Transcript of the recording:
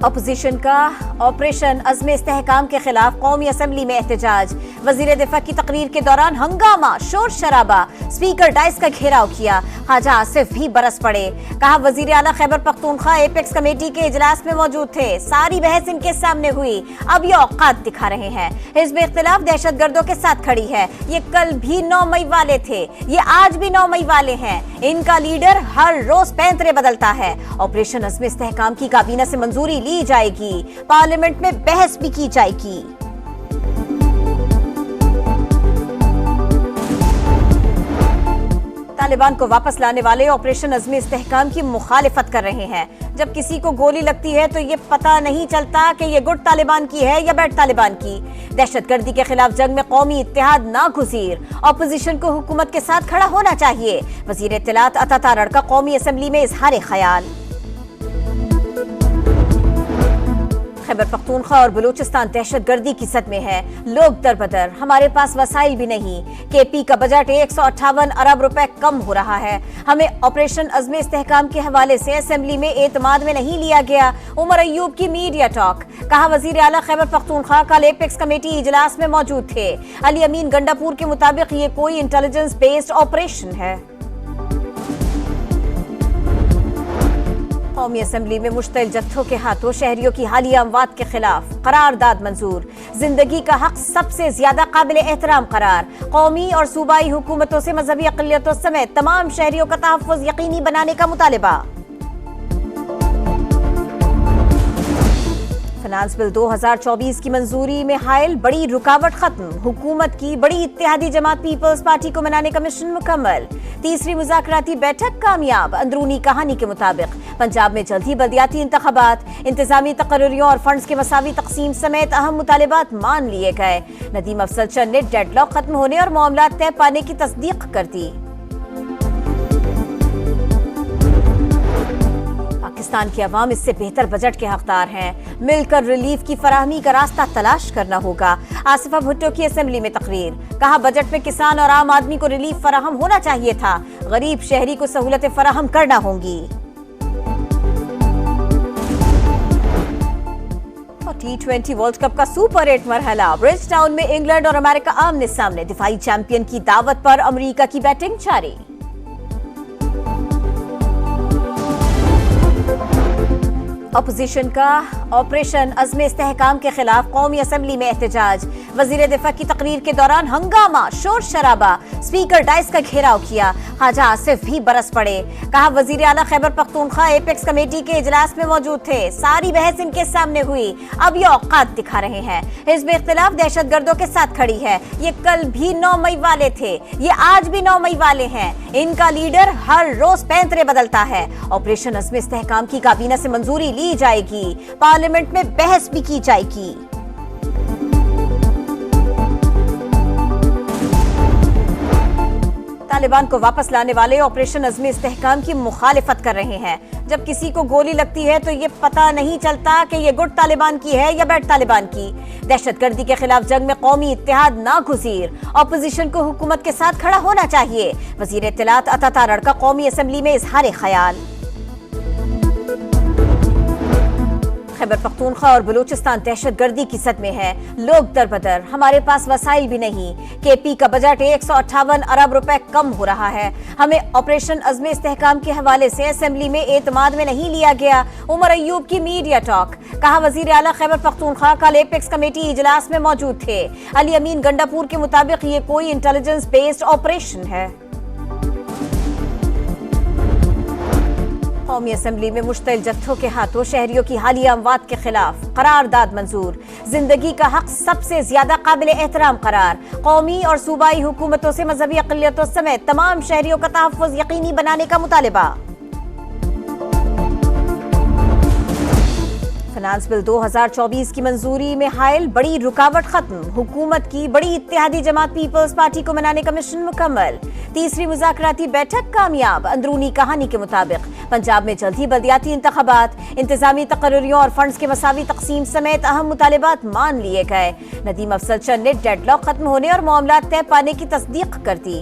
Opposition کا operation عزم استحکام کے خلاف قومی اسمبلی میں احتجاج، وزیر دفاع کی تقریر کے دوران ہنگامہ، شور شرابہ، اسپیکر ڈائس کا گھیراؤ کیا، خواجہ آصف بھی برس پڑے، کہا وزیر اعلیٰ خیبر پختونخوا ایپیکس کمیٹی کے اجلاس میں موجود تھے، ساری بحث ان کے سامنے ہوئی، اب یہ اوقات دکھا رہے ہیں، حزب اختلاف دہشت گردوں کے ساتھ کھڑی ہے، یہ کل بھی 9 مئی والے تھے، یہ آج بھی 9 مئی والے ہیں، ان کا لیڈر ہر روز پینترے بدلتا ہے، آپریشن عزم استحکام کی کابینہ سے منظوری لی جائے گی، پارلیمنٹ میں بحث بھی کی جائے گی۔ طالبان کو واپس لانے والے آپریشن عزم استحکام کی مخالفت کر رہے ہیں، جب کسی کو گولی لگتی ہے تو یہ پتہ نہیں چلتا کہ یہ گڈ طالبان کی ہے یا بیڈ طالبان کی۔ دہشت گردی کے خلاف جنگ میں قومی اتحاد ناگزیر، اپوزیشن کو حکومت کے ساتھ کھڑا ہونا چاہیے، وزیر اطلاعات عطا تارڑ کا قومی اسمبلی میں اظہار خیال۔ خیبر پختونخوا اور بلوچستان دہشت گردی کی زد میں ہے، لوگ در بدر، ہمارے پاس وسائل بھی نہیں، کے پی کا بجٹ 158 ارب روپے کم ہو رہا ہے، ہمیں آپریشن عزم استحکام کے حوالے سے اسمبلی میں اعتماد میں نہیں لیا گیا، عمر ایوب کی میڈیا ٹاک، کہا وزیر اعلیٰ خیبر پختونخوا کل ایپیکس کمیٹی اجلاس میں موجود تھے، علی امین گنڈاپور کے مطابق یہ کوئی انٹیلیجنس بیسڈ آپریشن ہے۔ قومی اسمبلی میں مشتعل جتھوں کے ہاتھوں شہریوں کی حالیہ اموات کے خلاف قرارداد منظور، زندگی کا حق سب سے زیادہ قابل احترام قرار، قومی اور صوبائی حکومتوں سے مذہبی اقلیتوں سمیت تمام شہریوں کا تحفظ یقینی بنانے کا مطالبہ۔ فنانس بل 2024 کی منظوری میں حائل بڑی رکاوٹ ختم، حکومت کی بڑی اتحادی جماعت پیپلز پارٹی کو منانے کا مشن مکمل، تیسری مذاکراتی بیٹھک کامیاب، اندرونی کہانی کے مطابق پنجاب میں جلد ہی بلدیاتی انتخابات، انتظامی تقرریوں اور فنڈز کے مساوی تقسیم سمیت اہم مطالبات مان لیے گئے، ندیم افضل چند نے ڈیڈ لاک ختم ہونے اور معاملات طے پانے کی تصدیق کر دی۔ پاکستان کے عوام اس سے بہتر بجٹ کے حقدار ہیں، مل کر ریلیف کی فراہمی کا راستہ تلاش کرنا ہوگا، آصفہ بھٹو کی اسمبلی میں تقریر، کہا بجٹ میں کسان اور عام آدمی کو ریلیف فراہم ہونا چاہیے تھا، غریب شہری کو سہولتیں فراہم کرنا ہوں گی۔ T20 ورلڈ کپ کا سپر 8 مرحلہ، برج ٹاؤن میں انگلینڈ اور امریکہ آمنے سامنے، دفاعی چیمپئن کی دعوت پر امریکہ کی بیٹنگ جاری۔ اپوزیشن کا آپریشن عزم استحکام کے خلاف قومی اسمبلی میں احتجاج، وزیر دفاع کی تقریر کے دوران ہنگامہ، شور شرابہ، اسپیکر ڈائس کا گھیراؤ کیا، خواجہ آصف بھی برس پڑے، کہا وزیر اعلیٰ خیبر پختونخوا ایپیکس کمیٹی کے اجلاس میں موجود تھے، ساری بحث ان کے سامنے ہوئی، اب یہ اوقات دکھا رہے ہیں، حزب اختلاف دہشت گردوں کے ساتھ کھڑی ہے، یہ کل بھی 9 مئی والے تھے، یہ آج بھی 9 مئی والے ہیں، ان کا لیڈر ہر روز پینترے بدلتا ہے، آپریشن عزم استحکام کی کابینہ سے منظوری لی جائے گی، پارلیمنٹ میں بحث بھی کی جائے گی۔ طالبان کو واپس لانے والے آپریشن عزم استحکام کی مخالفت کر رہے ہیں، جب کسی کو گولی لگتی ہے تو یہ پتہ نہیں چلتا کہ یہ گڈ طالبان کی ہے یا بیڈ طالبان کی۔ دہشت گردی کے خلاف جنگ میں قومی اتحاد ناگزیر، اپوزیشن کو حکومت کے ساتھ کھڑا ہونا چاہیے، وزیر اطلاعات عطا تارڑ کا قومی اسمبلی میں اظہار خیال۔ خیبر پختونخوا اور بلوچستان دہشت گردی کی زد میں ہے، لوگ در بدر، ہمارے پاس وسائل بھی نہیں، کے پی کا بجٹ 158 ارب روپے کم ہو رہا ہے، ہمیں آپریشن عزم استحکام کے حوالے سے اسمبلی میں اعتماد میں نہیں لیا گیا، عمر ایوب کی میڈیا ٹاک، کہا وزیر اعلیٰ خیبر پختونخوا کل ایپیکس کمیٹی اجلاس میں موجود تھے، علی امین گنڈاپور کے مطابق یہ کوئی انٹیلیجنس بیسڈ آپریشن ہے۔ قومی اسمبلی میں مشتعل جتھوں کے ہاتھوں شہریوں کی حالیہ اموات کے خلاف قرارداد منظور، زندگی کا حق سب سے زیادہ قابل احترام قرار، قومی اور صوبائی حکومتوں سے مذہبی اقلیتوں سمیت تمام شہریوں کا تحفظ یقینی بنانے کا مطالبہ۔ فنانس بل 2024 کی منظوری میں حائل بڑی رکاوٹ ختم، حکومت کی بڑی اتحادی جماعت پیپلز پارٹی کو منانے کا مشن مکمل، تیسری مذاکراتی بیٹھک کامیاب، اندرونی کہانی کے مطابق پنجاب میں جلد ہی بلدیاتی انتخابات، انتظامی تقرریوں اور فنڈز کے مساوی تقسیم سمیت اہم مطالبات مان لیے گئے، ندیم افضل چند نے ڈیڈ لاک ختم ہونے اور معاملات طے پانے کی تصدیق کر دی۔